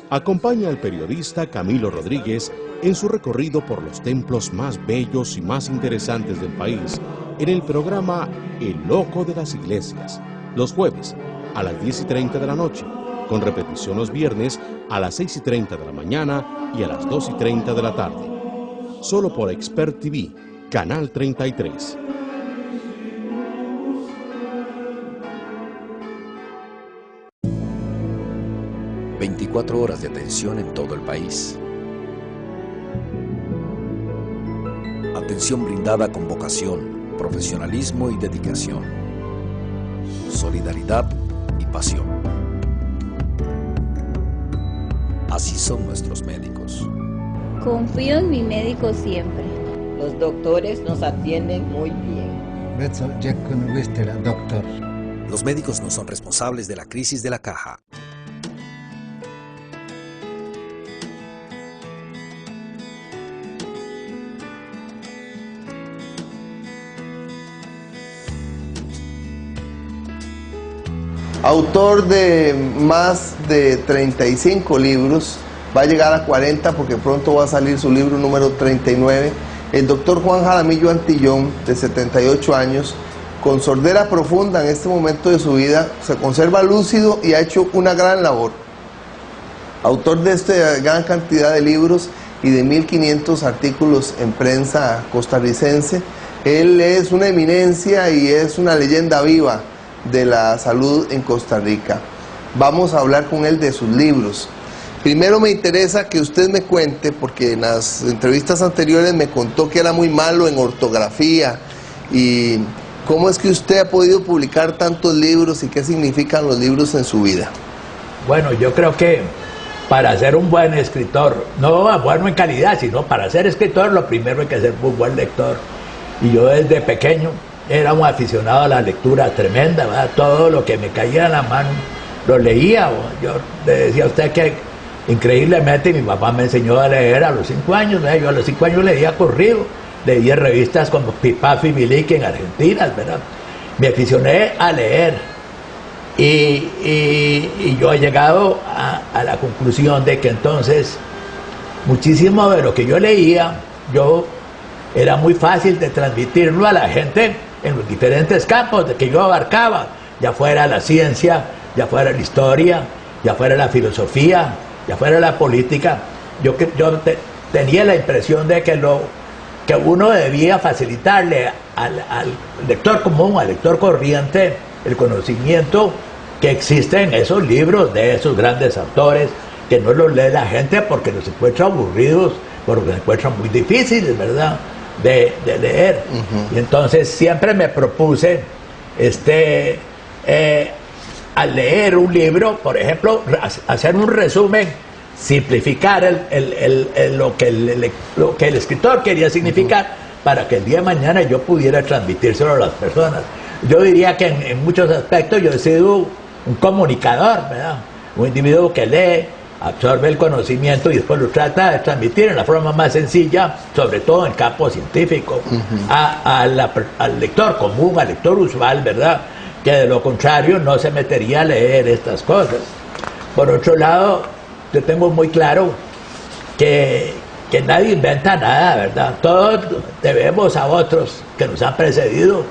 Acompaña al periodista Camilo Rodríguez en su recorrido por los templos más bellos y más interesantes del país en el programa El Loco de las Iglesias, los jueves a las 10:30 de la noche, con repetición los viernes a las 6:30 de la mañana y a las 2:30 de la tarde. Solo por Expert TV, Canal 33. ...24 horas de atención en todo el país. Atención brindada con vocación, profesionalismo y dedicación. Solidaridad y pasión. Así son nuestros médicos. Confío en mi médico siempre. Los doctores nos atienden muy bien. Los médicos no son responsables de la crisis de la caja. Autor de más de 35 libros, va a llegar a 40 porque pronto va a salir su libro número 39, el doctor Juan Jaramillo Antillón, de 78 años, con sordera profunda en este momento de su vida, se conserva lúcido y ha hecho una gran labor. Autor de esta gran cantidad de libros y de 1500 artículos en prensa costarricense, él es una eminencia y es una leyenda viva de la salud en Costa Rica. Vamos a hablar con él de sus libros. Primero me interesa que usted me cuente, porque en las entrevistas anteriores me contó que era muy malo en ortografía, y cómo es que usted ha podido publicar tantos libros y qué significan los libros en su vida. Bueno, yo creo que para ser un buen escritor, no bueno en calidad, sino para ser escritor, lo primero hay que ser un buen lector. Y yo desde pequeño era un aficionado a la lectura tremenda, ¿verdad? Todo lo que me caía en la mano lo leía. Yo le decía a usted que increíblemente mi papá me enseñó a leer a los 5 años, ¿verdad? Yo a los 5 años leía corrido, leía revistas como Pipafi y Milique en Argentina, ¿verdad? Me aficioné a leer y yo he llegado a la conclusión de que entonces muchísimo de lo que yo leía, era muy fácil de transmitirlo a la gente en los diferentes campos de que yo abarcaba, ya fuera la ciencia, ya fuera la historia, ya fuera la filosofía, ya fuera la política. Yo tenía la impresión de que uno debía facilitarle al lector común, al lector corriente, el conocimiento que existe en esos libros de esos grandes autores, que no los lee la gente porque los encuentra aburridos, porque los encuentra muy difíciles, ¿verdad?, de leer. Y entonces siempre me propuse al leer un libro, por ejemplo, hacer un resumen, simplificar lo que el escritor quería significar, para que el día de mañana yo pudiera transmitírselo a las personas. Yo diría que en muchos aspectos yo he sido un comunicador, ¿verdad? Un individuo que lee, absorbe el conocimiento y después lo trata de transmitir en la forma más sencilla, sobre todo en el campo científico, al lector común, al lector usual, ¿verdad?, que de lo contrario no se metería a leer estas cosas. Por otro lado, yo tengo muy claro que nadie inventa nada, ¿verdad? Todos debemos a otros que nos han precedido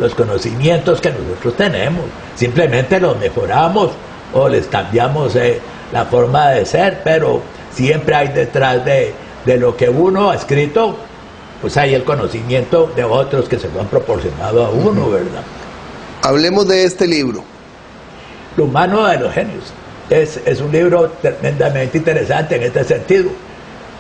los conocimientos que nosotros tenemos. Simplemente los mejoramos o les cambiamos la forma de ser, pero siempre hay detrás de lo que uno ha escrito, pues hay el conocimiento de otros que se lo han proporcionado a uno, ¿verdad? Hablemos de este libro. Lo humano de los genios. Es un libro tremendamente interesante en este sentido.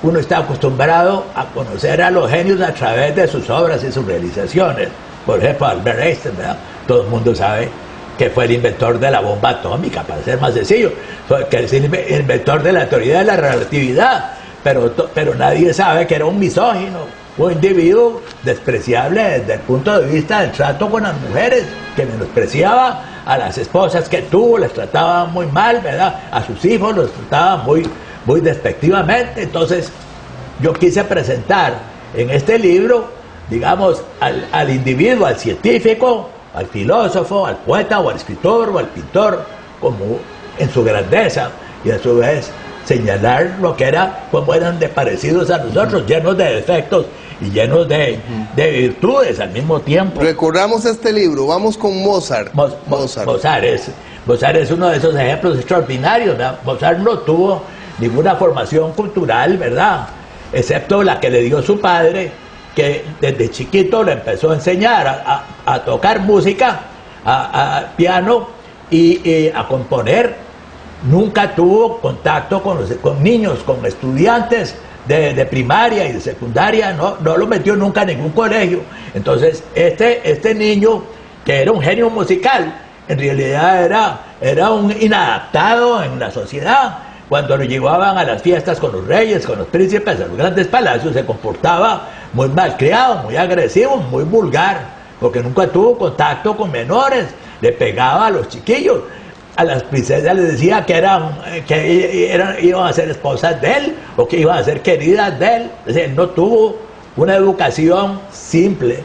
Uno está acostumbrado a conocer a los genios a través de sus obras y sus realizaciones. Por ejemplo, Albert Einstein, ¿verdad? Todo el mundo sabe que fue el inventor de la bomba atómica, para ser más sencillo, que es el inventor de la teoría de la relatividad, pero nadie sabe que era un misógino, un individuo despreciable desde el punto de vista del trato con las mujeres, que menospreciaba a las esposas que tuvo, les trataba muy mal, ¿verdad? A sus hijos los trataba muy despectivamente. Entonces yo quise presentar en este libro, digamos, al individuo, al científico, al filósofo, al poeta o al escritor o al pintor, como en su grandeza, y a su vez señalar lo que era, cómo eran de parecidos a nosotros, llenos de defectos y llenos de virtudes al mismo tiempo. Recordamos este libro, vamos con Mozart. Mozart es uno de esos ejemplos extraordinarios, ¿verdad? Mozart no tuvo ninguna formación cultural, ¿verdad? Excepto la que le dio su padre, que desde chiquito le empezó a enseñar a tocar música, a piano y a componer. Nunca tuvo contacto con niños, con estudiantes de primaria y de secundaria, no lo metió nunca en ningún colegio. Entonces, este niño, que era un genio musical, en realidad era un inadaptado en la sociedad. Cuando lo llevaban a las fiestas con los reyes, con los príncipes, a los grandes palacios, se comportaba muy malcriado, muy agresivo, muy vulgar, porque nunca tuvo contacto con menores, le pegaba a los chiquillos. A las princesas les decía que iban a ser esposas de él o que iban a ser queridas de él. Es decir, él no tuvo una educación simple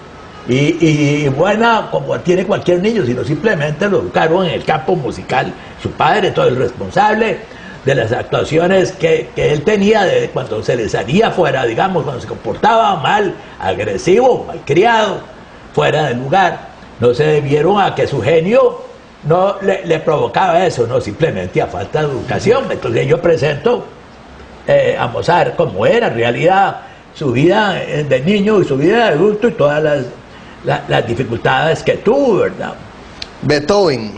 y buena como tiene cualquier niño, sino simplemente lo educaron en el campo musical. Su padre, todo el responsable de las actuaciones que él tenía cuando se le salía fuera, digamos, cuando se comportaba mal, agresivo, malcriado, fuera del lugar. No se debieron a que su genio no le provocaba eso, no, simplemente a falta de educación. Entonces yo presento a Mozart como era en realidad su vida de niño y su vida de adulto y todas las dificultades que tuvo, ¿verdad? Beethoven,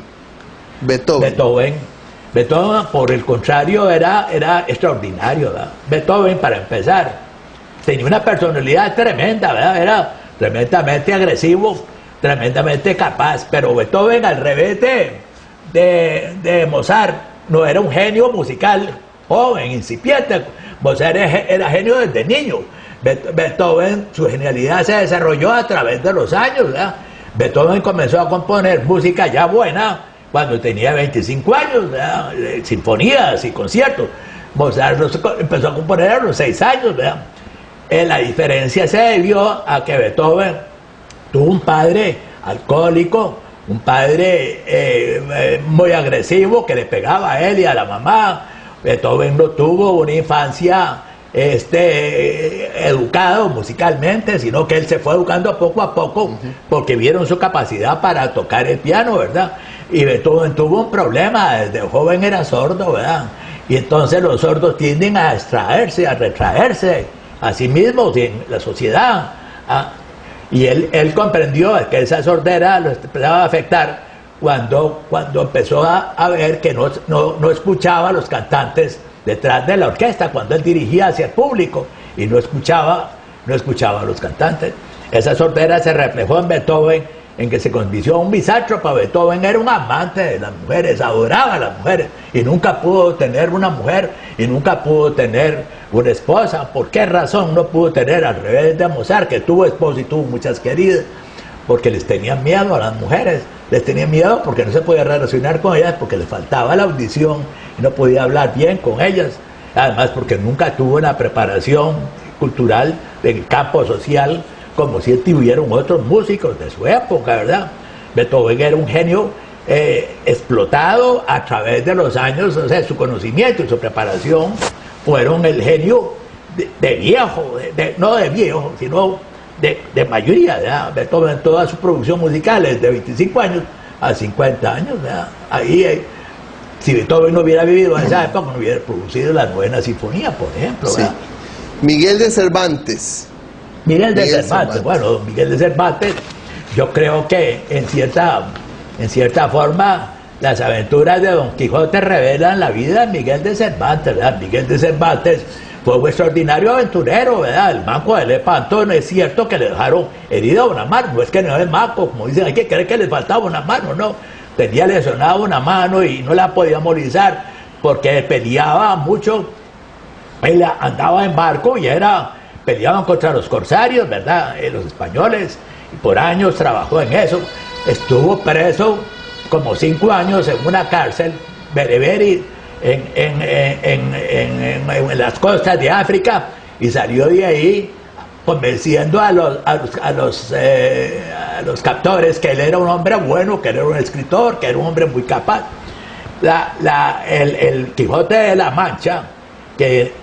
por el contrario, era extraordinario, ¿verdad? Beethoven, para empezar, tenía una personalidad tremenda, ¿verdad? Era tremendamente agresivo, tremendamente capaz, pero Beethoven, al revés de Mozart, no era un genio musical joven, incipiente. Mozart era genio desde niño. Beethoven, su genialidad se desarrolló a través de los años, ¿verdad? Beethoven comenzó a componer música ya buena cuando tenía 25 años, ¿verdad? Sinfonías y conciertos. Mozart empezó a componer a los 6 años, ¿verdad? La diferencia se debió a que Beethoven tuvo un padre alcohólico, un padre muy agresivo que le pegaba a él y a la mamá. Beethoven no tuvo una infancia educado musicalmente, sino que él se fue educando poco a poco porque vieron su capacidad para tocar el piano, ¿verdad? Y Beethoven tuvo un problema, desde joven era sordo, ¿verdad? Y entonces los sordos tienden a extraerse, a retraerse a sí mismos en la sociedad. Y él comprendió que esa sordera lo empezaba a afectar cuando empezó a ver que no escuchaba a los cantantes detrás de la orquesta, cuando él dirigía hacia el público y no escuchaba a los cantantes. Esa sordera se reflejó en Beethoven, en que se convirtió en un misántropo. Beethoven era un amante de las mujeres, adoraba a las mujeres y nunca pudo tener una mujer y nunca pudo tener una esposa. ¿Por qué razón no pudo tener, al revés de Mozart, que tuvo esposa y tuvo muchas queridas? Porque les tenían miedo a las mujeres, les tenían miedo porque no se podía relacionar con ellas, porque les faltaba la audición y no podía hablar bien con ellas. Además, porque nunca tuvo una preparación cultural del campo social como si tuvieron otros músicos de su época, ¿verdad? Beethoven era un genio explotado a través de los años. O sea, su conocimiento y su preparación fueron el genio de viejo, no de viejo, sino de mayoría, ¿verdad? Beethoven, toda su producción musical es de 25 años a 50 años, ¿verdad? Ahí, si Beethoven no hubiera vivido en esa época, no hubiera producido la Novena Sinfonía, por ejemplo, ¿verdad? Sí. Miguel de Cervantes. Miguel de Cervantes. Bueno, Miguel de Cervantes, yo creo que en cierta forma las aventuras de Don Quijote revelan la vida de Miguel de Cervantes, ¿verdad? Miguel de Cervantes fue un extraordinario aventurero, ¿verdad? El manco de Lepanto, no es cierto que le dejaron herida una mano, no es que no es manco, como dicen, hay que creer que le faltaba una mano, no, tenía lesionada una mano y no la podía movilizar porque peleaba mucho. Él andaba en barco y peleaban contra los corsarios, ¿verdad? Los españoles, y por años trabajó en eso. Estuvo preso como 5 años en una cárcel, bereberi, en las costas de África, y salió de ahí convenciendo a los captores que él era un hombre bueno, que él era un escritor, que era un hombre muy capaz. El Quijote de la Mancha que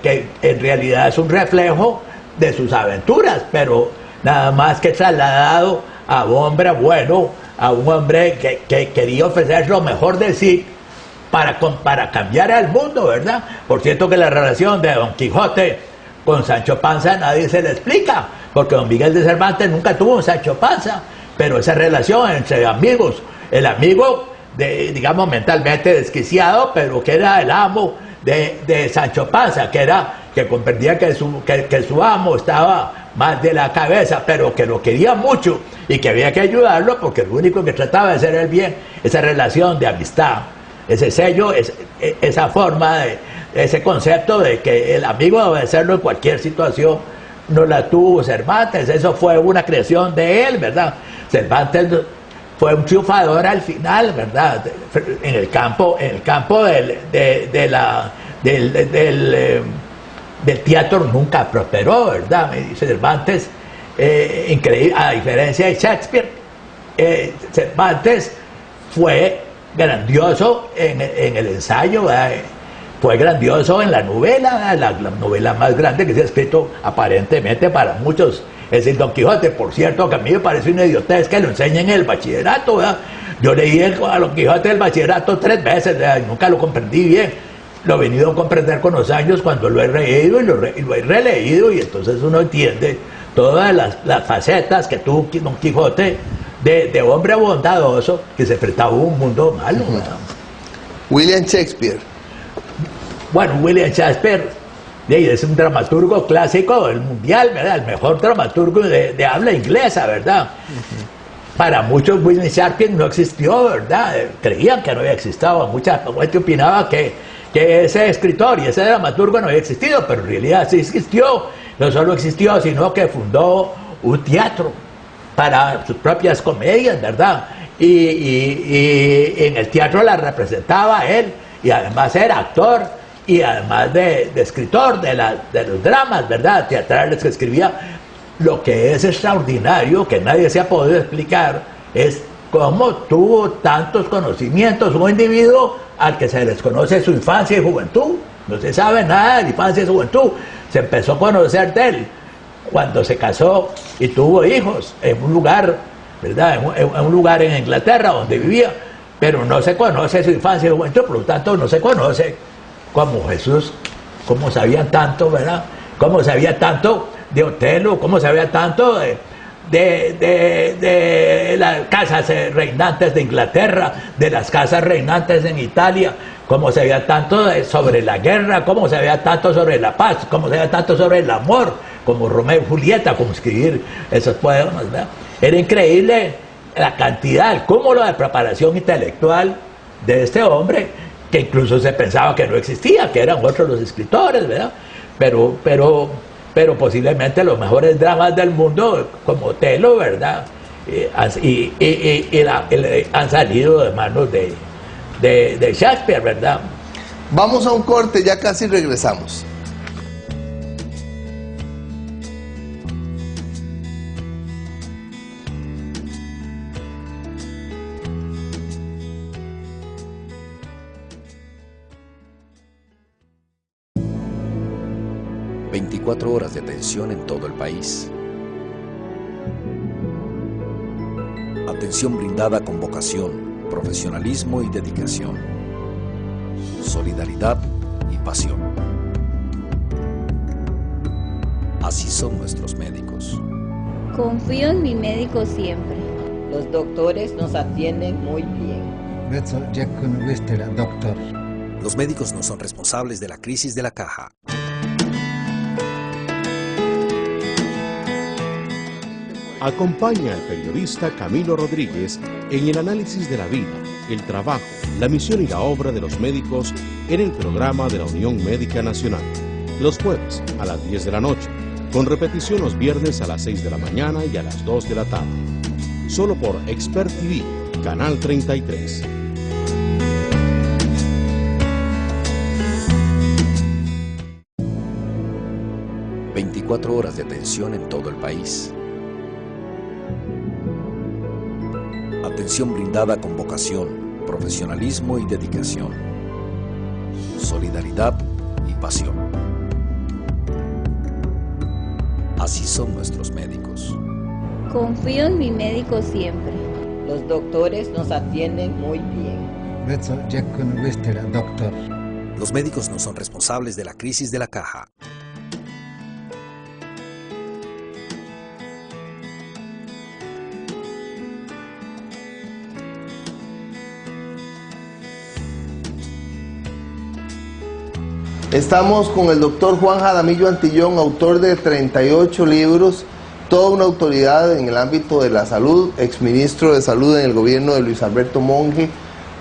en realidad es un reflejo de sus aventuras, pero nada más que trasladado a un hombre bueno, a un hombre que quería ofrecer lo mejor de sí para cambiar al mundo, ¿verdad? Por cierto que la relación de Don Quijote con Sancho Panza nadie se le explica, porque Don Miguel de Cervantes nunca tuvo un Sancho Panza, pero esa relación entre amigos, el amigo digamos mentalmente desquiciado, pero que era el amo de Sancho Panza, que comprendía que su amo estaba mal de la cabeza, pero que lo quería mucho y que había que ayudarlo porque lo único que trataba de hacer el bien, esa relación de amistad, ese sello, esa forma, ese concepto de que el amigo debe hacerlo en cualquier situación, no la tuvo Cervantes. Eso fue una creación de él, ¿verdad? Cervantes fue un triunfador al final, ¿verdad? En el campo del teatro nunca prosperó, ¿verdad? Me dice Cervantes, increíble, a diferencia de Shakespeare, Cervantes fue grandioso en el ensayo, ¿verdad? Fue grandioso en la novela, la novela más grande que se ha escrito aparentemente para muchos, es el Don Quijote. Por cierto, que a mí me parece una idiotez que lo enseñen en el bachillerato, ¿verdad? Yo leí a Don Quijote del bachillerato 3 veces, ¿verdad? Y nunca lo comprendí bien. Lo he venido a comprender con los años cuando lo he leído y lo he releído, y entonces uno entiende todas las facetas que tuvo Don Quijote de hombre bondadoso que se enfrentaba a un mundo malo, ¿verdad? William Shakespeare. Bueno, William Shakespeare es un dramaturgo clásico del mundial, ¿verdad? El mejor dramaturgo de habla inglesa, ¿verdad? Para muchos William Shakespeare no existió, ¿verdad? Creían que no había existido. Mucha gente opinaba que ese escritor y ese dramaturgo no había existido, pero en realidad sí existió. No solo existió, sino que fundó un teatro para sus propias comedias, ¿verdad? Y en el teatro la representaba él, y además era actor, y además de escritor de los dramas, ¿verdad?, teatrales que escribía. Lo que es extraordinario, que nadie se ha podido explicar, es cómo tuvo tantos conocimientos un individuo al que se desconoce su infancia y juventud. No se sabe nada de la infancia y juventud. Se empezó a conocer de él cuando se casó y tuvo hijos en un lugar, ¿verdad?, en un lugar en Inglaterra donde vivía, pero no se conoce su infancia y juventud, por lo tanto no se conoce como Jesús, cómo sabía tanto, ¿verdad?, cómo sabía tanto de Otelo, cómo sabía tanto de las casas reinantes de Inglaterra, de las casas reinantes en Italia, cómo sabía tanto sobre la guerra, cómo sabía tanto sobre la paz, cómo sabía tanto sobre el amor, como Romeo y Julieta, como escribir esos poemas, ¿verdad? Era increíble la cantidad, el cúmulo de preparación intelectual de este hombre, que incluso se pensaba que no existía, que eran otros los escritores, ¿verdad? Pero posiblemente los mejores dramas del mundo, como Otelo, ¿verdad?, han salido de manos de Shakespeare, ¿verdad? Vamos a un corte, ya casi regresamos. Horas de atención en todo el país. Atención brindada con vocación, profesionalismo y dedicación. Solidaridad y pasión. Así son nuestros médicos. Confío en mi médico siempre. Los doctores nos atienden muy bien. Los médicos no son responsables de la crisis de la caja. Acompaña al periodista Camilo Rodríguez en el análisis de la vida, el trabajo, la misión y la obra de los médicos en el programa de la Unión Médica Nacional, los jueves a las 10 de la noche, con repetición los viernes a las 6 de la mañana y a las 2 de la tarde. Solo por Expert TV, Canal 33. Horas de atención en todo el país. Atención brindada con vocación, profesionalismo y dedicación. Solidaridad y pasión. Así son nuestros médicos. Confío en mi médico siempre. Los doctores nos atienden muy bien. Los médicos no son responsables de la crisis de la caja. Estamos con el doctor Juan Jaramillo Antillón, autor de 38 libros, toda una autoridad en el ámbito de la salud, exministro de salud en el gobierno de Luis Alberto Monge,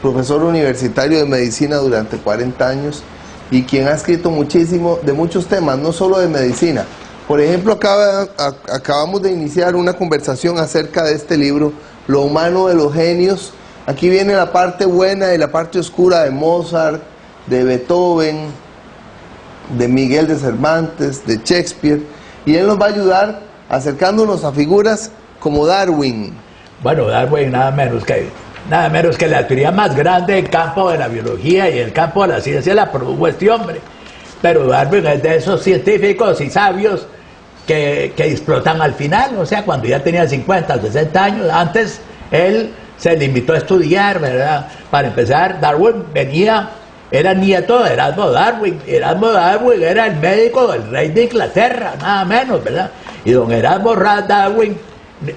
profesor universitario de medicina durante 40 años y quien ha escrito muchísimo de muchos temas, no solo de medicina. Por ejemplo, acabamos de iniciar una conversación acerca de este libro, Lo humano de los genios. Aquí viene la parte buena y la parte oscura de Mozart, de Beethoven, de Miguel de Cervantes, de Shakespeare, y él nos va a ayudar acercándonos a figuras como Darwin. Bueno, Darwin nada menos que la teoría más grande del campo de la biología y el campo de la ciencia la produjo este hombre. Pero Darwin es de esos científicos y sabios que explotan al final, o sea, cuando ya tenía 50 o 60 años. Antes él se limitó a estudiar, ¿verdad? Para empezar, Darwin era nieto de Erasmo Darwin. Erasmo Darwin era el médico del rey de Inglaterra, nada menos, ¿verdad? Y don Erasmo Darwin,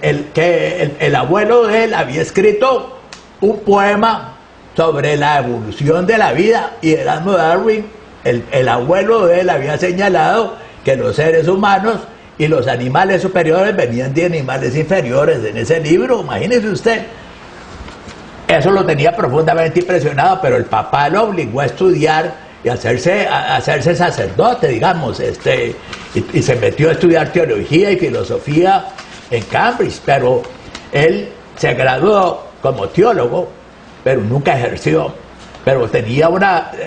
el abuelo de él había escrito un poema sobre la evolución de la vida, y Erasmo Darwin, el abuelo de él, había señalado que los seres humanos y los animales superiores venían de animales inferiores en ese libro, imagínese usted. Eso lo tenía profundamente impresionado, pero el papá lo obligó a estudiar y a hacerse sacerdote, digamos, y se metió a estudiar teología y filosofía en Cambridge, pero él se graduó como teólogo, pero nunca ejerció, pero tenía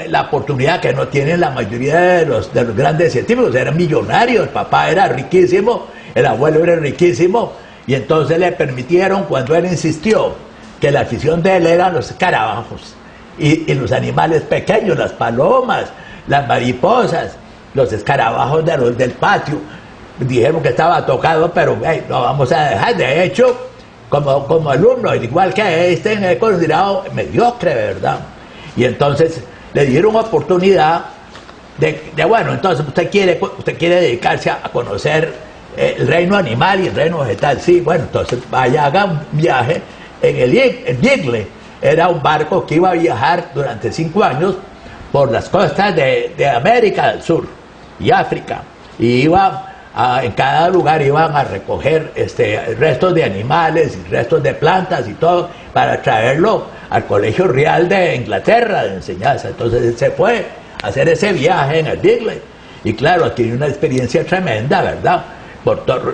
la oportunidad que no tienen la mayoría de los grandes científicos. Era millonario, el papá era riquísimo, el abuelo era riquísimo, y entonces le permitieron, cuando él insistió que la afición de él eran los escarabajos y los animales pequeños, las palomas, las mariposas, los escarabajos del patio. Dijeron que estaba tocado, pero lo vamos a dejar. De hecho, como alumno, igual que es considerado mediocre, ¿verdad? Y entonces le dieron oportunidad bueno, entonces usted quiere dedicarse a conocer el reino animal y el reino vegetal. Sí, bueno, entonces vaya, haga un viaje en el Beagle. Era un barco que iba a viajar durante 5 años por las costas de América del Sur y África, y en cada lugar iban a recoger restos de animales y restos de plantas y todo para traerlo al Colegio Real de Inglaterra de enseñanza. Entonces él se fue a hacer ese viaje en el Beagle, y claro, adquirió una experiencia tremenda, ¿verdad?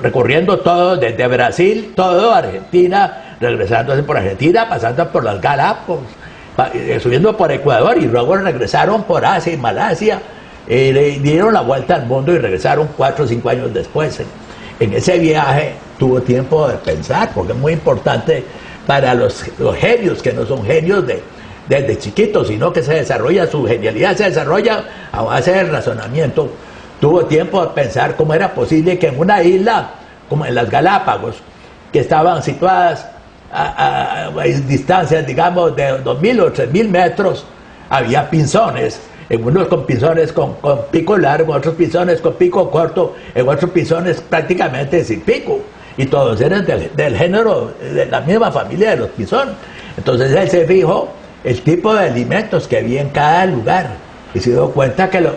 Recorriendo todo, desde Brasil, todo Argentina, regresándose por Argentina, pasando por las Galápagos, subiendo por Ecuador, y luego regresaron por Asia y Malasia, le dieron la vuelta al mundo y regresaron 4 o 5 años después. En ese viaje tuvo tiempo de pensar, porque es muy importante para los genios, que no son genios desde chiquitos, sino que su genialidad se desarrolla a base del razonamiento. Tuvo tiempo de pensar cómo era posible que en una isla, como en las Galápagos, que estaban situadas a distancias, digamos, de 2.000 o 3.000 metros, había pinzones, en unos con pinzones con pico largo, otros pinzones con pico corto, en otros pinzones prácticamente sin pico, y todos eran del género, de la misma familia de los pinzones. Entonces él se fijó el tipo de alimentos que había en cada lugar, y se dio cuenta que el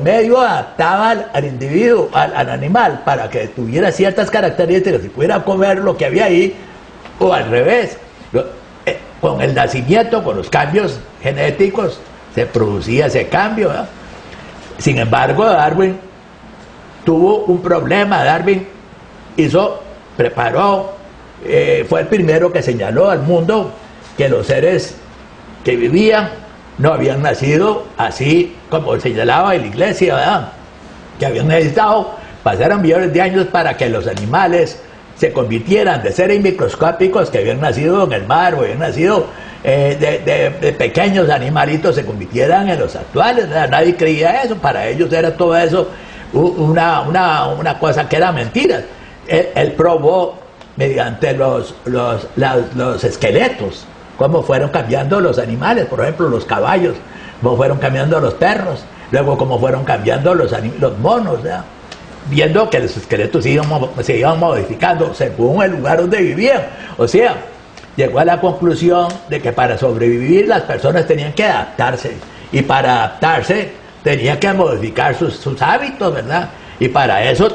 medio adaptaba al individuo, al animal, para que tuviera ciertas características y pudiera comer lo que había ahí, o al revés. Con el nacimiento, con los cambios genéticos, se producía ese cambio, ¿verdad? Sin embargo, Darwin tuvo un problema. Darwin preparó, fue el primero que señaló al mundo que los seres que vivían no habían nacido así como señalaba la iglesia, ¿verdad? Que habían necesitado pasar millones de años para que los animales se convirtieran de seres microscópicos que habían nacido en el mar o habían nacido de pequeños animalitos se convirtieran en los actuales, ¿verdad? Nadie creía eso, para ellos era todo eso una cosa que era mentira. Él probó mediante los esqueletos cómo fueron cambiando los animales, por ejemplo los caballos, cómo fueron cambiando los perros, luego cómo fueron cambiando los monos, ¿verdad? Viendo que los esqueletos se iban modificando según el lugar donde vivían. O sea, llegó a la conclusión de que para sobrevivir las personas tenían que adaptarse, y para adaptarse tenían que modificar sus hábitos, ¿verdad? Y para eso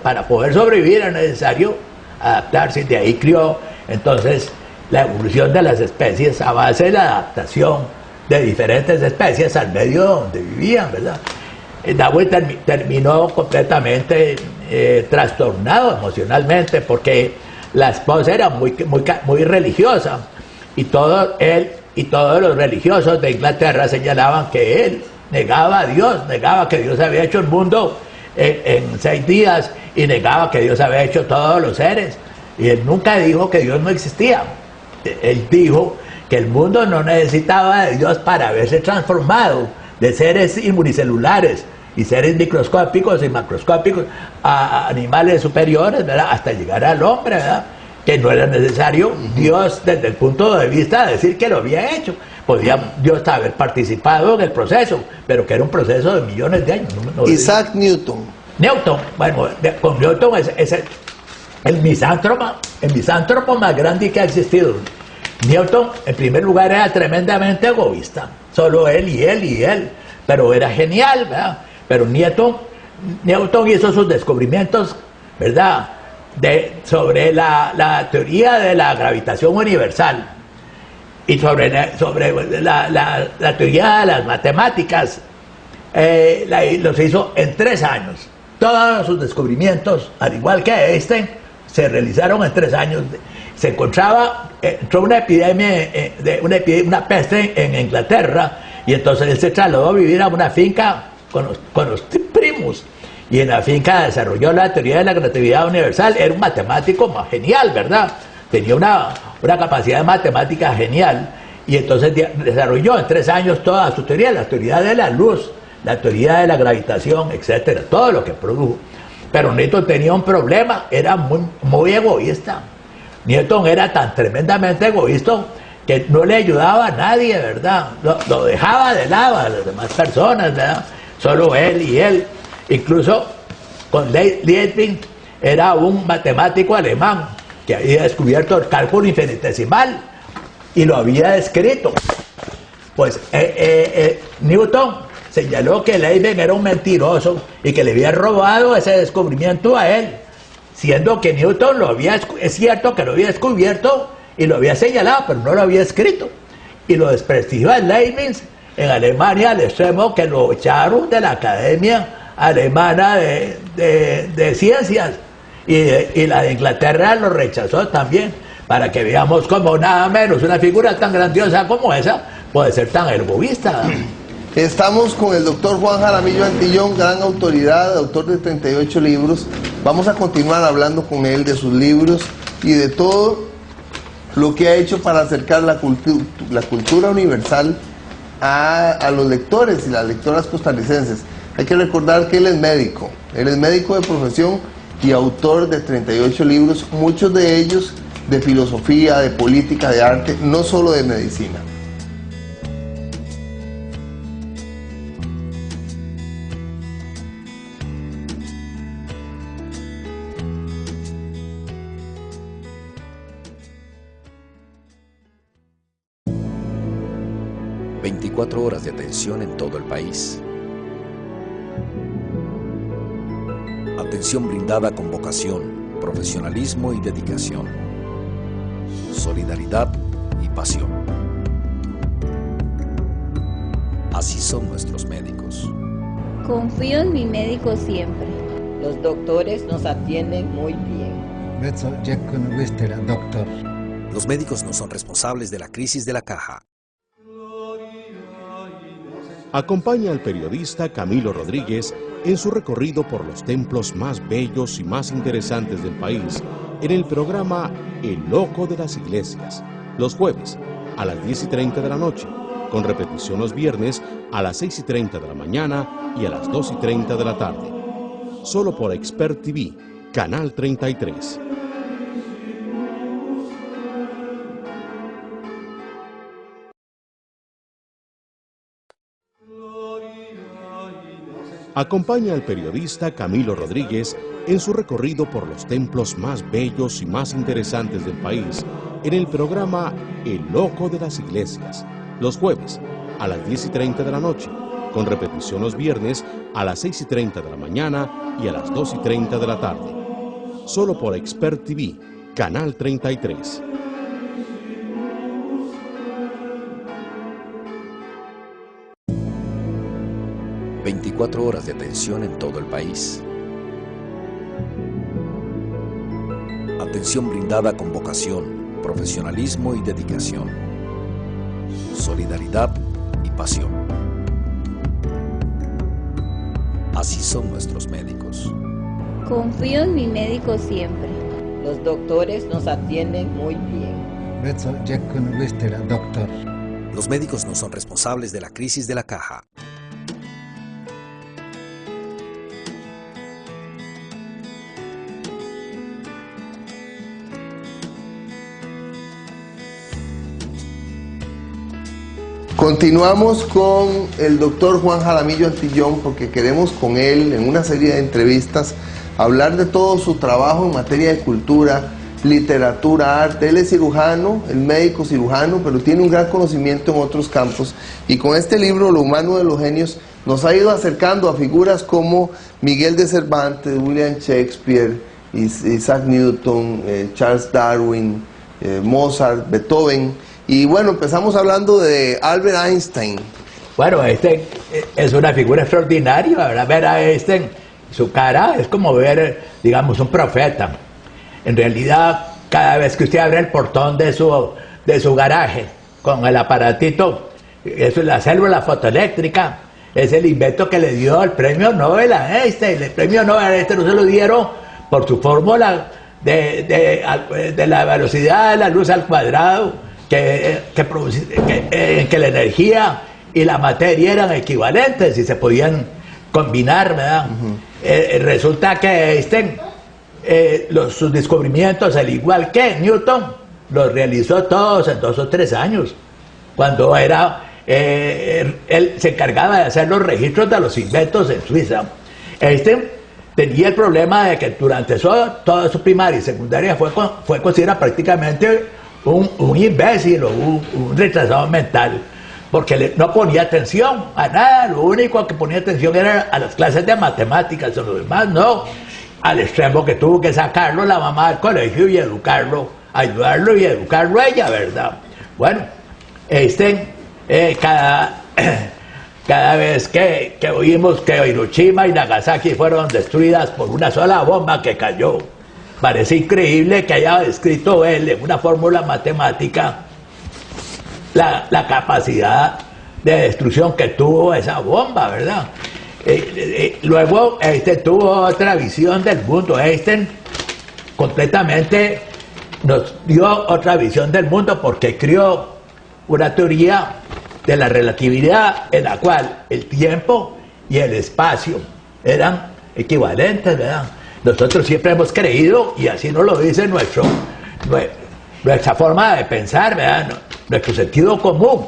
para poder sobrevivir era necesario adaptarse, y de ahí crió entonces la evolución de las especies a base de la adaptación de diferentes especies al medio donde vivían, ¿verdad? Darwin terminó completamente trastornado emocionalmente porque la esposa era muy religiosa, y él y todos los religiosos de Inglaterra señalaban que él negaba a Dios, negaba que Dios había hecho el mundo en 6 días, y negaba que Dios había hecho todos los seres, y él nunca dijo que Dios no existía. Él dijo que el mundo no necesitaba de Dios para verse transformado de seres unicelulares y seres microscópicos y macroscópicos a animales superiores, ¿verdad?, hasta llegar al hombre, ¿verdad?, que no era necesario Dios desde el punto de vista de decir que lo había hecho. Podía Dios haber participado en el proceso, pero que era un proceso de millones de años. Isaac Newton. Bueno, con Newton es el misántropo más grande que ha existido. Newton, en primer lugar, era tremendamente egoísta, solo él y él, pero era genial, ¿verdad? Pero Newton hizo sus descubrimientos, ¿verdad?, sobre la teoría de la gravitación universal, y sobre la teoría de las matemáticas. Los hizo en 3 años. Todos sus descubrimientos, al igual que Einstein, se realizaron en 3 años. Entró una epidemia, una peste en Inglaterra, y entonces él se trasladó a vivir a una finca con los primos, y en la finca desarrolló la teoría de la relatividad universal. Era un matemático más genial, ¿verdad? Tenía una capacidad de matemática genial, y entonces desarrolló en 3 años toda su teoría, la teoría de la luz, la teoría de la gravitación, etcétera, todo lo que produjo. Pero Newton tenía un problema, era muy egoísta. Newton era tan tremendamente egoísta que no le ayudaba a nadie, ¿verdad? Lo dejaba de lado a las demás personas, ¿verdad? Solo él y él. Incluso con Leibniz, era un matemático alemán que había descubierto el cálculo infinitesimal y lo había descrito. Pues Newton señaló que Leibniz era un mentiroso y que le había robado ese descubrimiento a él, siendo que Newton es cierto que lo había descubierto y lo había señalado, pero no lo había escrito. Y lo desprestigió a Leibniz en Alemania al extremo que lo echaron de la Academia Alemana de Ciencias, y la de Inglaterra lo rechazó también, para que veamos como nada menos una figura tan grandiosa como esa puede ser tan egoísta. Estamos con el doctor Juan Jaramillo Antillón, gran autoridad, autor de 38 libros. Vamos a continuar hablando con él de sus libros y de todo lo que ha hecho para acercar la cultura universal a los lectores y las lectoras costarricenses. Hay que recordar que él es médico de profesión y autor de 38 libros, muchos de ellos de filosofía, de política, de arte, no solo de medicina. Horas de atención en todo el país. Atención brindada con vocación, profesionalismo y dedicación. Solidaridad y pasión. Así son nuestros médicos. Confío en mi médico siempre. Los doctores nos atienden muy bien. Los médicos no son responsables de la crisis de la caja. Acompaña al periodista Camilo Rodríguez en su recorrido por los templos más bellos y más interesantes del país en el programa El Loco de las Iglesias, los jueves a las 10:30 de la noche, con repetición los viernes a las 6:30 de la mañana y a las 2:30 de la tarde. Solo por Expert TV, Canal 33. Acompaña al periodista Camilo Rodríguez en su recorrido por los templos más bellos y más interesantes del país en el programa El Loco de las Iglesias, los jueves a las 10:30 de la noche, con repetición los viernes a las 6:30 de la mañana y a las 2:30 de la tarde. Solo por Expert TV, Canal 33. ...24 horas de atención en todo el país. Atención brindada con vocación, profesionalismo y dedicación. Solidaridad y pasión. Así son nuestros médicos. Confío en mi médico siempre. Los doctores nos atienden muy bien. Los médicos no son responsables de la crisis de la caja. Continuamos con el doctor Juan Jaramillo Antillón porque queremos con él en una serie de entrevistas hablar de todo su trabajo en materia de cultura, literatura, arte. Él es cirujano, el médico cirujano, pero tiene un gran conocimiento en otros campos y con este libro, Lo humano de los genios, nos ha ido acercando a figuras como Miguel de Cervantes, William Shakespeare, Isaac Newton, Charles Darwin, Mozart, Beethoven. Y bueno, empezamos hablando de Albert Einstein. Bueno, Einstein es una figura extraordinaria, ¿verdad? Ver a Einstein, su cara es como ver, digamos, un profeta. En realidad, cada vez que usted abre el portón de su garaje con el aparatito, eso es la célula fotoeléctrica, es el invento que le dio el premio Nobel a Einstein. El premio Nobel a Einstein no se lo dieron por su fórmula de la velocidad de la luz al cuadrado, que la energía y la materia eran equivalentes y se podían combinar, ¿verdad? Resulta que Einstein, sus descubrimientos, al igual que Newton, los realizó todos en 2 o 3 años, cuando él se encargaba de hacer los registros de los inventos en Suiza. Einstein tenía el problema de que durante toda su primaria y secundaria fue considerado prácticamente un imbécil o un retrasado mental, porque no ponía atención a nada. Lo único que ponía atención era a las clases de matemáticas, o lo demás no, al extremo que tuvo que sacarlo la mamá del colegio y educarlo, ayudarlo y educarlo a ella, ¿verdad? Bueno, cada vez que oímos que Hiroshima y Nagasaki fueron destruidas por una sola bomba que cayó, parece increíble que haya descrito él en una fórmula matemática la capacidad de destrucción que tuvo esa bomba, ¿verdad? Luego Einstein tuvo otra visión del mundo. Einstein completamente nos dio otra visión del mundo porque creó una teoría de la relatividad en la cual el tiempo y el espacio eran equivalentes, ¿verdad? Nosotros siempre hemos creído, y así nos lo dice nuestra forma de pensar, ¿verdad? Nuestro sentido común,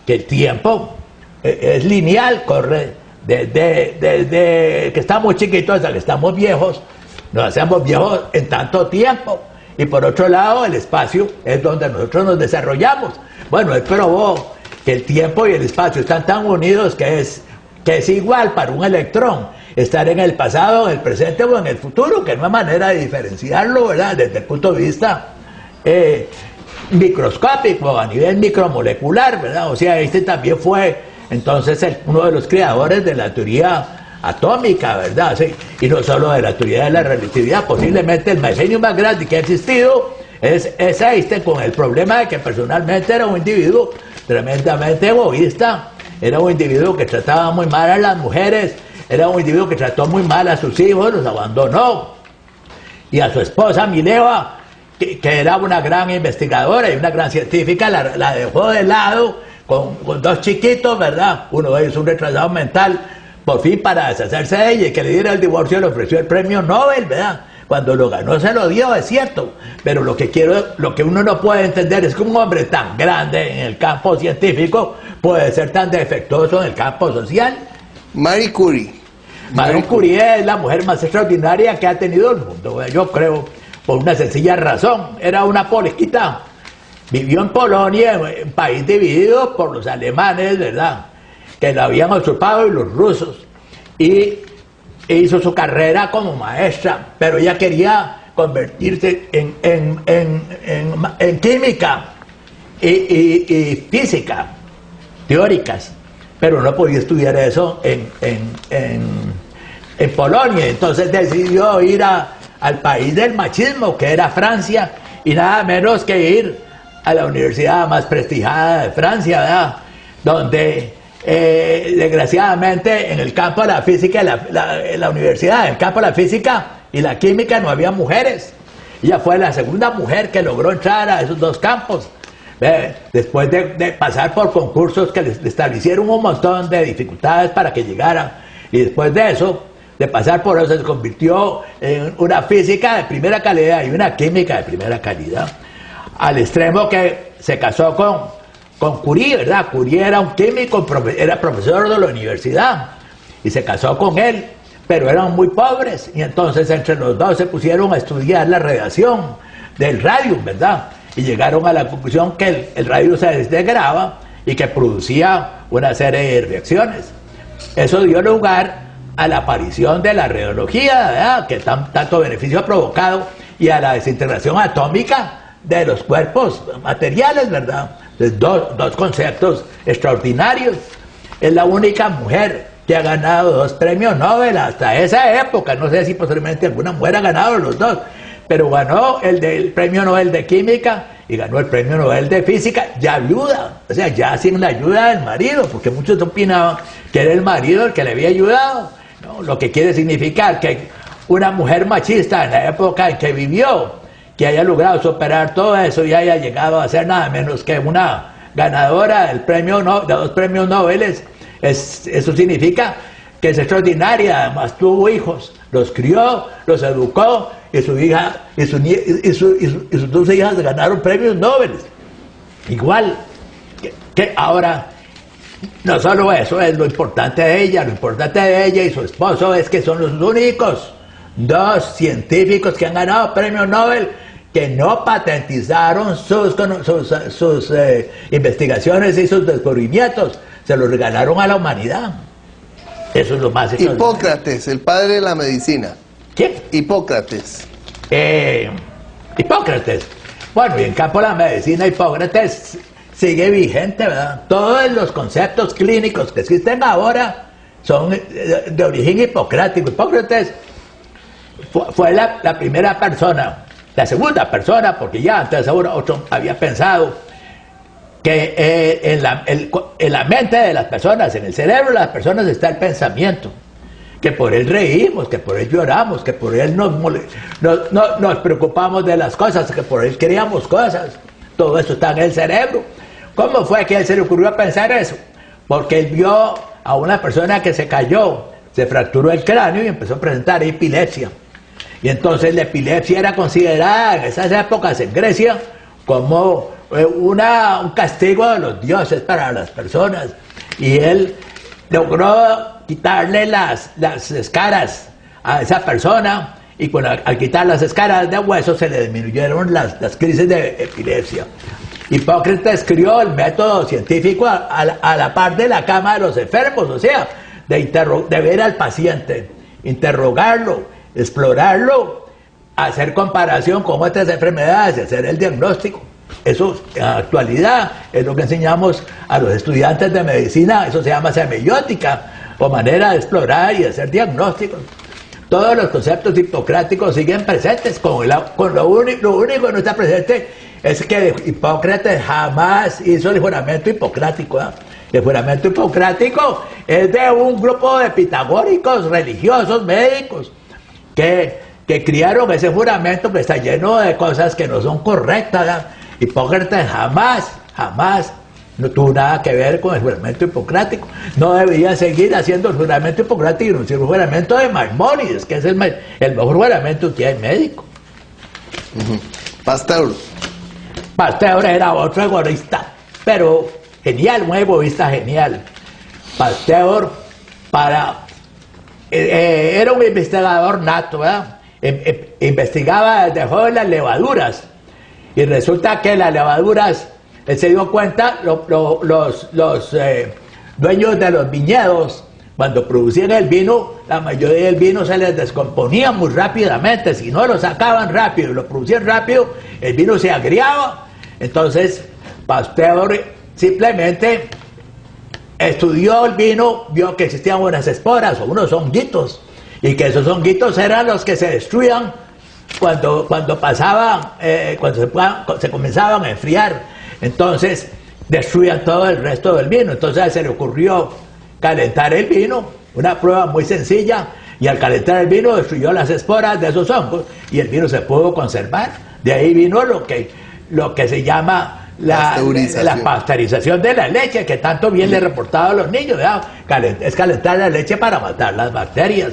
que el tiempo es lineal, corre desde que estamos chiquitos hasta que estamos viejos, nos hacemos viejos en tanto tiempo. Y por otro lado, el espacio es donde nosotros nos desarrollamos. Bueno, él probó que el tiempo y el espacio están tan unidos que es igual para un electrón estar en el pasado, en el presente o en el futuro, que no hay manera de diferenciarlo, ¿verdad? Desde el punto de vista microscópico, a nivel micromolecular, ¿verdad? O sea, este también fue entonces uno de los creadores de la teoría atómica, ¿verdad? Sí. Y no solo de la teoría de la relatividad, posiblemente el genio más grande que ha existido es Einstein, con el problema de que personalmente era un individuo tremendamente egoísta, era un individuo que trataba muy mal a las mujeres, era un individuo que trató muy mal a sus hijos, los abandonó, y a su esposa Mileva, que era una gran investigadora y una gran científica, la dejó de lado con dos chiquitos, ¿verdad? Uno de ellos un retrasado mental, por fin para deshacerse de ella y que le diera el divorcio le ofreció el premio Nobel, ¿verdad? Cuando lo ganó se lo dio, es cierto, pero lo que uno no puede entender es que un hombre tan grande en el campo científico puede ser tan defectuoso en el campo social. Marie Curie. Marie Curie es la mujer más extraordinaria que ha tenido el mundo, yo creo, por una sencilla razón. Era una polaquita, vivió en Polonia, un país dividido por los alemanes, ¿verdad?, que la habían usurpado, y los rusos, y hizo su carrera como maestra, pero ella quería convertirse en química y física teóricas, pero no podía estudiar eso en Polonia. Entonces decidió ir al país del machismo, que era Francia, y nada menos que ir a la universidad más prestigiada de Francia, ¿verdad?, donde desgraciadamente en el campo de la física, en la universidad, en el campo de la física y la química no había mujeres. Ella fue la segunda mujer que logró entrar a esos dos campos, después de pasar por concursos que les establecieron un montón de dificultades para que llegaran, y después de eso, de pasar por eso, se convirtió en una física de primera calidad y una química de primera calidad, al extremo que se casó con Curie, ¿verdad? Curie era un químico, era profesor de la universidad, y se casó con él, pero eran muy pobres, y entonces entre los dos se pusieron a estudiar la radiación del radio, ¿verdad? Y llegaron a la conclusión que el radio se desintegraba y que producía una serie de reacciones. Eso dio lugar a la aparición de la radiología, ¿verdad?, que tanto beneficio ha provocado, y a la desintegración atómica de los cuerpos materiales, ¿verdad? Dos conceptos extraordinarios. Es la única mujer que ha ganado 2 premios Nobel hasta esa época. No sé si posteriormente alguna mujer ha ganado los dos, pero ganó el del premio Nobel de Química y ganó el premio Nobel de Física, ya viuda, o sea, ya sin la ayuda del marido, porque muchos opinaban que era el marido el que le había ayudado, ¿no? Lo que quiere significar que una mujer machista en la época en que vivió, que haya logrado superar todo eso y haya llegado a ser nada menos que una ganadora del premio de 2 premios Nobel, eso significa que es extraordinaria. Además tuvo hijos, los crió, los educó, y su hija y sus 2 hijas ganaron premios Nobel. Igual que ahora, no solo eso es lo importante de ella, lo importante de ella y su esposo es que son los únicos 2 científicos que han ganado premios Nobel que no patentizaron sus investigaciones y sus descubrimientos, se los regalaron a la humanidad. Eso es lo más extraordinario. Hipócrates, el padre de la medicina. ¿Quién? Hipócrates. Hipócrates. Bueno, y en campo de la medicina, Hipócrates sigue vigente, ¿verdad? Todos los conceptos clínicos que existen ahora son de origen hipocrático. Hipócrates fue la primera persona, la segunda persona, porque ya antes otro había pensado que en la mente de las personas, en el cerebro de las personas está el pensamiento, que por él reímos, que por él lloramos, que por él nos preocupamos de las cosas, que por él queríamos cosas. Todo eso está en el cerebro. ¿Cómo fue que a él se le ocurrió pensar eso? Porque él vio a una persona que se cayó, se fracturó el cráneo y empezó a presentar epilepsia. Y entonces la epilepsia era considerada en esas épocas en Grecia como un castigo de los dioses para las personas. Y él logró quitarle las escaras a esa persona, y al quitar las escaras de hueso se le disminuyeron las crisis de epilepsia. Hipócrates crió el método científico a la par de la cama de los enfermos, o sea, de ver al paciente, interrogarlo, explorarlo, hacer comparación con otras enfermedades y hacer el diagnóstico. Eso en la actualidad es lo que enseñamos a los estudiantes de medicina, eso se llama semiótica, o manera de explorar y hacer diagnósticos. Todos los conceptos hipocráticos siguen presentes, lo único que no está presente es que Hipócrates jamás hizo el juramento hipocrático, ¿eh? El juramento hipocrático es de un grupo de pitagóricos religiosos, médicos, que que criaron ese juramento que está lleno de cosas que no son correctas, ¿verdad? Hipócrates jamás no tuvo nada que ver con el juramento hipocrático. No debería seguir haciendo el juramento hipocrático, sino el juramento de Maimónides, que es el mejor juramento que hay médico. Pasteur. Pasteur era otro egoísta, pero genial, un egoísta genial. Pasteur era un investigador nato, ¿verdad? Investigaba desde joven las levaduras, y resulta que las levaduras, él se dio cuenta, los dueños de los viñedos, cuando producían el vino, la mayoría del vino se les descomponía muy rápidamente. Si no lo sacaban rápido y lo producían rápido, el vino se agriaba. Entonces Pasteur simplemente estudió el vino, vio que existían unas esporas o unos honguitos, y que esos honguitos eran los que se destruían cuando se comenzaban a enfriar. Entonces destruían todo el resto del vino. Entonces se le ocurrió calentar el vino, una prueba muy sencilla, y al calentar el vino destruyó las esporas de esos hongos y el vino se pudo conservar. De ahí vino lo que se llama la pasteurización de la leche, que tanto bien le he reportado a los niños, ¿verdad? Es calentar la leche para matar las bacterias.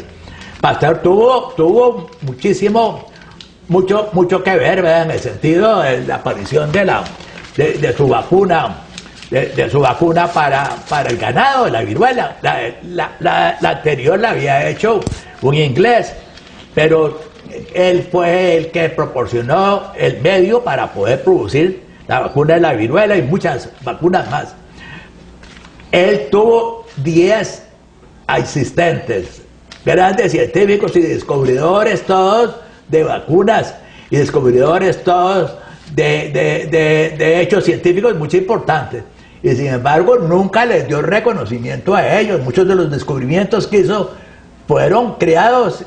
Pasteur tuvo mucho que ver, ¿verdad? En el sentido de la aparición de su vacuna, de su vacuna para el ganado, de la viruela. La anterior la había hecho un inglés, pero él fue el que proporcionó el medio para poder producir la vacuna de la viruela y muchas vacunas más. Él tuvo 10 asistentes, grandes científicos y descubridores todos de vacunas y descubridores todos de hechos científicos muy importantes, y sin embargo nunca les dio reconocimiento a ellos. Muchos de los descubrimientos que hizo fueron creados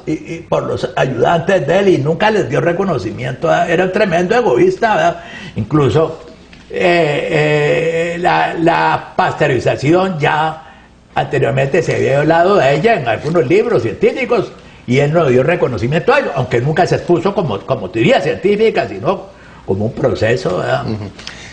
por los ayudantes de él y nunca les dio reconocimiento. Era un tremendo egoísta, ¿verdad? Incluso la pasteurización ya anteriormente se había hablado de ella en algunos libros científicos y él no dio reconocimiento a ello, aunque nunca se expuso como teoría científica, sino como un proceso, ¿verdad?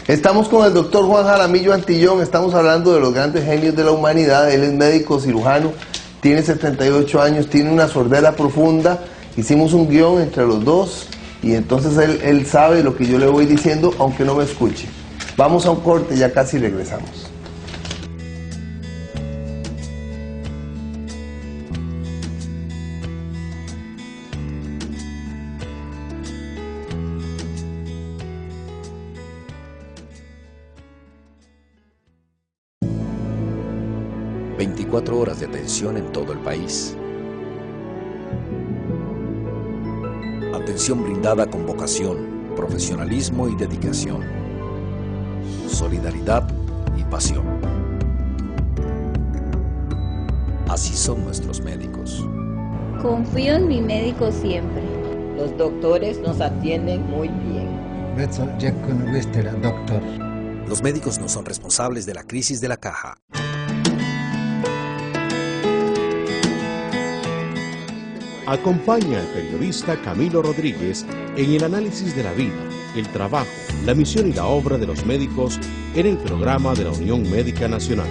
Estamos con el doctor Juan Jaramillo Antillón, estamos hablando de los grandes genios de la humanidad. Él es médico cirujano, tiene 78 años, tiene una sordera profunda. Hicimos un guión entre los dos y entonces él sabe lo que yo le voy diciendo, aunque no me escuche. Vamos a un corte, ya casi regresamos. Horas de atención en todo el país. Atención brindada con vocación, profesionalismo y dedicación. Solidaridad y pasión. Así son nuestros médicos. Confío en mi médico siempre. Los doctores nos atienden muy bien. Los médicos no son responsables de la crisis de la caja. Acompaña al periodista Camilo Rodríguez en el análisis de la vida, el trabajo, la misión y la obra de los médicos en el programa de la Unión Médica Nacional,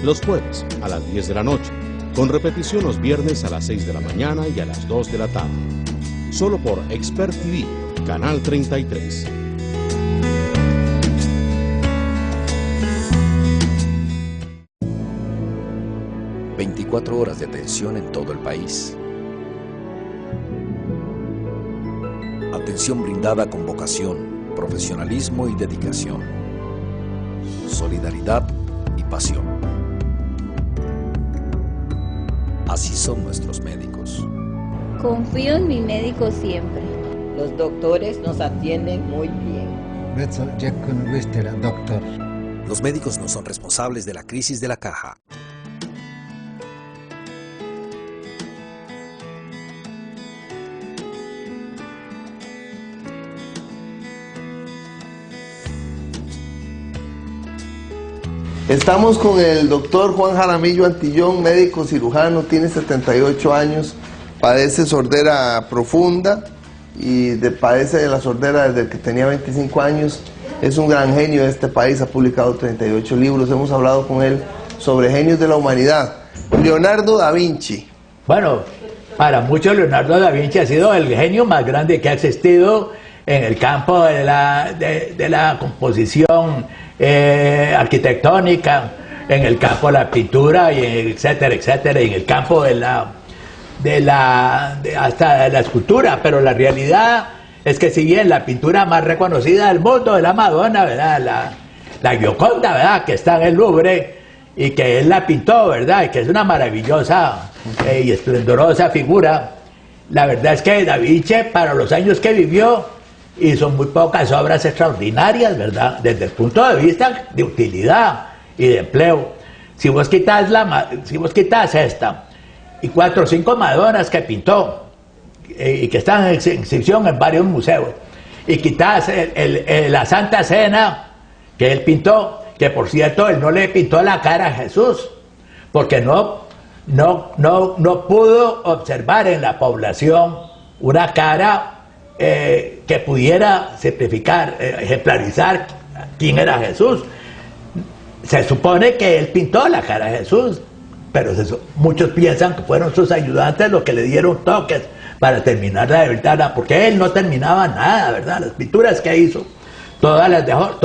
los jueves a las 10 de la noche, con repetición los viernes a las 6 de la mañana y a las 2 de la tarde. Solo por Expert TV, Canal 33. Horas de atención en todo el país. Atención brindada con vocación, profesionalismo y dedicación. Solidaridad y pasión. Así son nuestros médicos. Confío en mi médico siempre. Los doctores nos atienden muy bien. Los médicos no son responsables de la crisis de la caja. Estamos con el doctor Juan Jaramillo Antillón, médico cirujano, tiene 78 años. padece sordera profunda y padece de la sordera desde que tenía 25 años. Es un gran genio de este país, ha publicado 38 libros, hemos hablado con él sobre genios de la humanidad. Leonardo da Vinci. Bueno, para muchos Leonardo da Vinci ha sido el genio más grande que ha existido en el campo de la composición arquitectónica, en el campo de la pintura, y etcétera, etcétera, y en el campo hasta de la escultura. Pero la realidad es que si bien la pintura más reconocida del mundo es la Madonna, ¿verdad? La Gioconda, ¿verdad? Que está en el Louvre y que él la pintó, ¿verdad? Y que es una maravillosa y esplendorosa figura. La verdad es que Da Vinci, para los años que vivió, hizo muy pocas obras extraordinarias, ¿verdad? Desde el punto de vista de utilidad y de empleo. Si vos quitas esta y 4 o 5 Madonas que pintó y que están en exhibición en varios museos, y quitas la Santa Cena que él pintó, que por cierto él no le pintó la cara a Jesús, porque no pudo observar en la población una cara que pudiera simplificar, ejemplarizar quién era Jesús. Se supone que él pintó la cara de Jesús, pero muchos piensan que fueron sus ayudantes los que le dieron toques para terminar de verdad, porque él no terminaba nada, ¿verdad? Las pinturas que hizo, todas las dejó,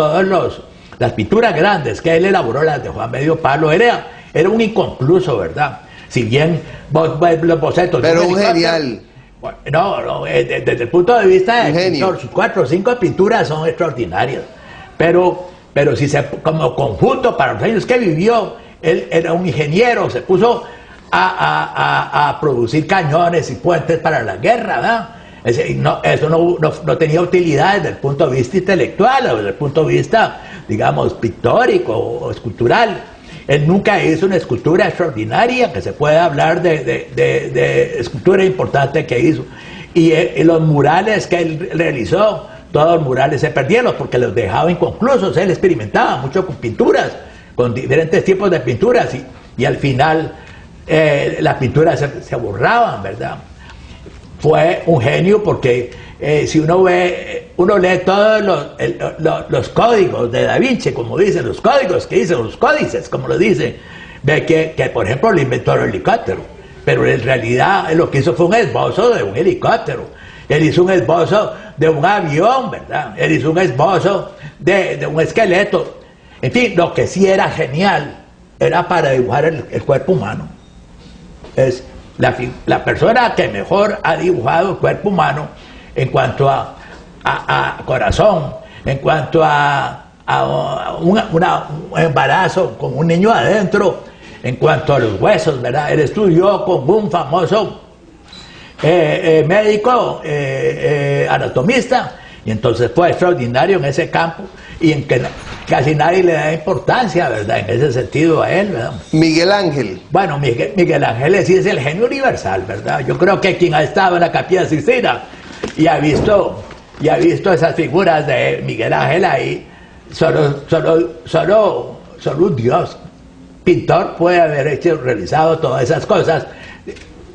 las pinturas grandes que él elaboró las dejó a medio palo. Era un inconcluso, ¿verdad? Si bien los bocetos... Pero un genial. No, desde el punto de vista del pintor, sus 4 o 5 pinturas son extraordinarias, pero si como conjunto para los años que vivió, él era un ingeniero, se puso a producir cañones y puentes para la guerra, ¿verdad? Eso no tenía utilidad desde el punto de vista intelectual o desde el punto de vista, digamos, pictórico o escultural. Él nunca hizo una escultura extraordinaria que se pueda hablar de escultura importante que hizo. Y los murales que él realizó, todos los murales se perdieron porque los dejaba inconclusos. Él experimentaba mucho con pinturas, con diferentes tipos de pinturas, y al final las pinturas se borraban, ¿verdad? Fue un genio porque si uno lee todos los códigos de Da Vinci, como dicen, los códigos que dicen, los códices, como lo dicen, ve que por ejemplo le inventó el helicóptero, pero en realidad lo que hizo fue un esbozo de un helicóptero. Él hizo un esbozo de un avión, ¿verdad? Él hizo un esbozo de un esqueleto. En fin, lo que sí era genial era para dibujar el cuerpo humano. Es la persona que mejor ha dibujado el cuerpo humano en cuanto a corazón, en cuanto a un embarazo con un niño adentro, en cuanto a los huesos, ¿verdad? Él estudió con un famoso médico anatomista, y entonces fue extraordinario en ese campo, y en que casi nadie le da importancia, ¿verdad? En ese sentido a él, ¿verdad? Miguel Ángel. Bueno, Miguel Ángel sí es el genio universal, ¿verdad? Yo creo que quien ha estado en la Capilla Sixtina y ha visto esas figuras de Miguel Ángel ahí, solo un Dios pintor puede haber realizado todas esas cosas,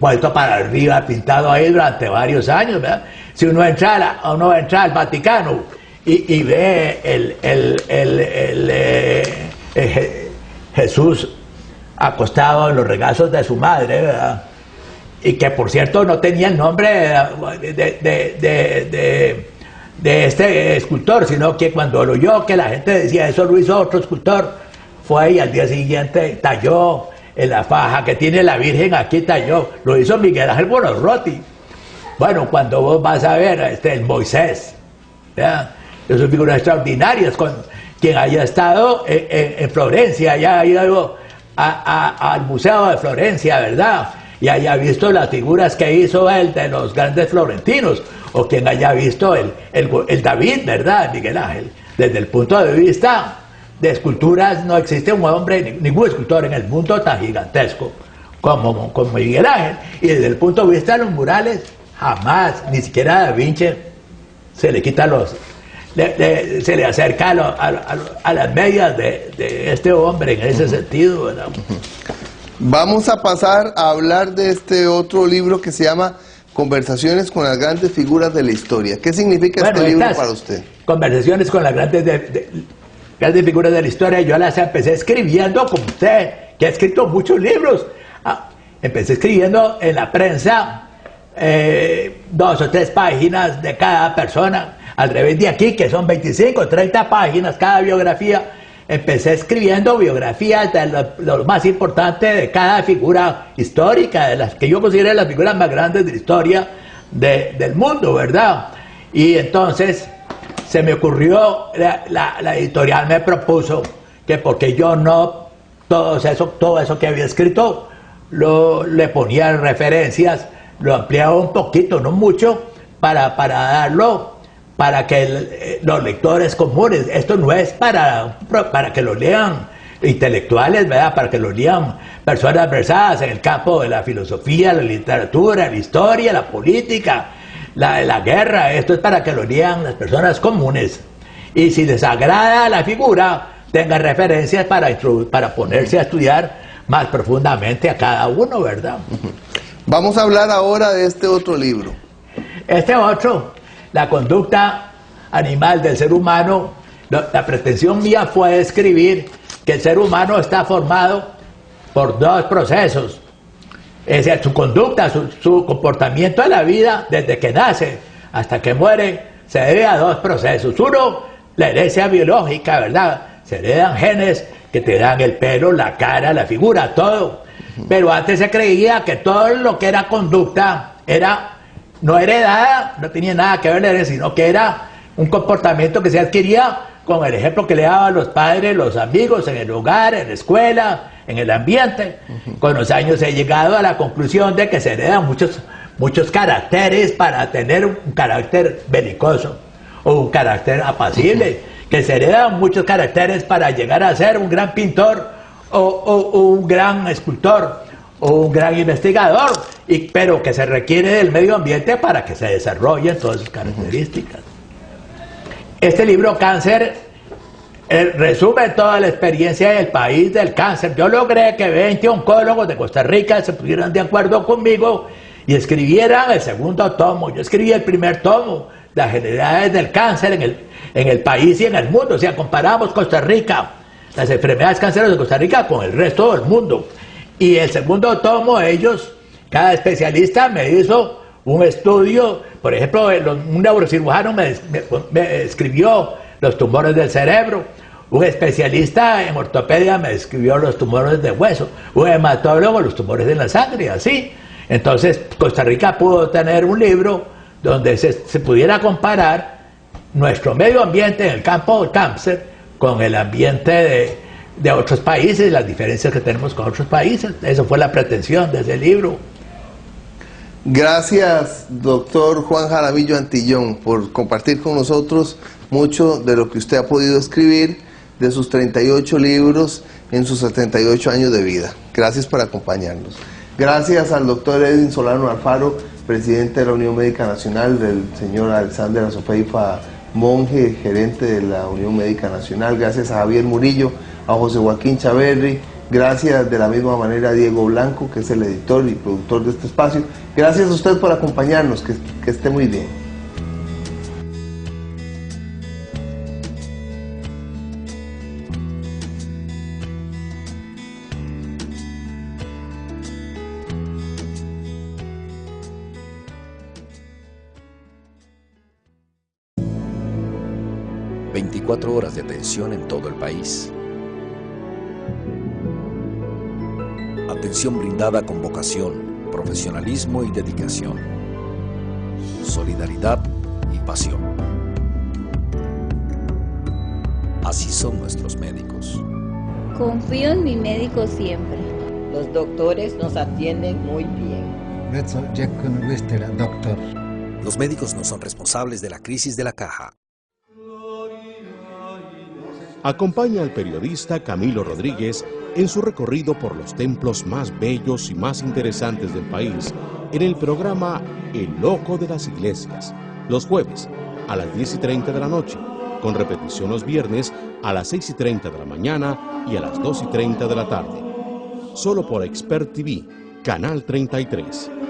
puesto para arriba, pintado ahí durante varios años, ¿verdad? Si uno entra al Vaticano y ve Jesús acostado en los regazos de su madre, ¿verdad? Y que por cierto no tenía el nombre de este escultor, sino que cuando lo oyó que la gente decía eso lo hizo otro escultor, fue y al día siguiente talló en la faja que tiene la Virgen, aquí talló, lo hizo Miguel Ángel Buonarroti. Bueno, cuando vos vas a ver el Moisés, ¿verdad? Son figuras extraordinarias. Con quien haya estado en Florencia, haya ido al Museo de Florencia, ¿verdad? Y haya visto las figuras que hizo él de los grandes florentinos, o quien haya visto el David, ¿verdad? Miguel Ángel. Desde el punto de vista de esculturas, no existe un hombre, ningún escultor en el mundo tan gigantesco como Miguel Ángel. Y desde el punto de vista de los murales, jamás, ni siquiera a Da Vinci se le quita se le acerca a las medias de este hombre en ese sentido, ¿verdad? Vamos a pasar a hablar de este otro libro que se llama Conversaciones con las grandes figuras de la historia. ¿Qué significa este libro para usted? Conversaciones con las grandes figuras de la historia, yo las empecé escribiendo como usted, que ha escrito muchos libros. Empecé escribiendo en la prensa 2 o 3 páginas de cada persona, al revés de aquí, que son 25 o 30 páginas cada biografía. Empecé escribiendo biografías de lo más importante de cada figura histórica, de las que yo considero las figuras más grandes de la historia del mundo, ¿verdad? Y entonces se me ocurrió, la editorial me propuso que porque yo no, todo eso que había escrito, le ponía referencias, lo ampliaba un poquito, no mucho, para darlo, para que los lectores comunes, esto no es para que lo lean intelectuales, ¿verdad? Para que lo lean personas versadas en el campo de la filosofía, la literatura, la historia, la política, la guerra. Esto es para que lo lean las personas comunes. Y si les agrada la figura, tengan referencias para ponerse a estudiar más profundamente a cada uno, ¿verdad? Vamos a hablar ahora de este otro libro. Este otro, la conducta animal del ser humano. La pretensión mía fue escribir que el ser humano está formado por 2 procesos. Es decir, su conducta, su comportamiento en la vida, desde que nace hasta que muere, se debe a 2 procesos. Uno, la herencia biológica, ¿verdad? Se heredan genes que te dan el pelo, la cara, la figura, todo. Pero antes se creía que todo lo que era conducta no heredada, no tenía nada que ver, sino que era un comportamiento que se adquiría con el ejemplo que le daban los padres, los amigos, en el hogar, en la escuela, en el ambiente. Con los años he llegado a la conclusión de que se heredan muchos caracteres para tener un carácter belicoso o un carácter apacible, que se heredan muchos caracteres para llegar a ser un gran pintor o un gran escultor o un gran investigador, pero que se requiere del medio ambiente para que se desarrollen todas sus características. Este libro Cáncer resume toda la experiencia del país del cáncer. Yo logré que 20 oncólogos de Costa Rica se pusieran de acuerdo conmigo y escribieran el segundo tomo. Yo escribí el primer tomo, las generalidades del cáncer en el país y en el mundo. O sea, comparamos Costa Rica, las enfermedades cancerosas de Costa Rica con el resto del mundo. Y el segundo tomo, cada especialista me hizo un estudio. Por ejemplo, un neurocirujano me escribió los tumores del cerebro, un especialista en ortopedia me escribió los tumores de hueso, un hematólogo los tumores de la sangre, así. Entonces Costa Rica pudo tener un libro donde se pudiera nuestro medio ambiente en el campo del cáncer con el ambiente de otros países, las diferencias que tenemos con otros países. Eso fue la pretensión de ese libro. Gracias, doctor Juan Jaramillo Antillón, por compartir con nosotros mucho de lo que usted ha podido escribir, de sus 38 libros en sus 78 años de vida. Gracias por acompañarnos. Gracias al doctor Edwin Solano Alfaro, presidente de la Unión Médica Nacional, del señor Alexander Azofeifa Monge, gerente de la Unión Médica Nacional. Gracias a Javier Murillo, a José Joaquín Chaverri. Gracias de la misma manera a Diego Blanco, que es el editor y productor de este espacio. Gracias a usted por acompañarnos, que esté muy bien. Horas de atención en todo el país. Atención brindada con vocación, profesionalismo y dedicación. Solidaridad y pasión. Así son nuestros médicos. Confío en mi médico siempre. Los doctores nos atienden muy bien. Los médicos no son responsables de la crisis de la caja. Acompaña al periodista Camilo Rodríguez en su recorrido por los templos más bellos y más interesantes del país en el programa El Loco de las Iglesias, los jueves a las 10:30 de la noche, con repetición los viernes a las 6:30 de la mañana y a las 2:30 de la tarde. solo por Expert TV, Canal 33.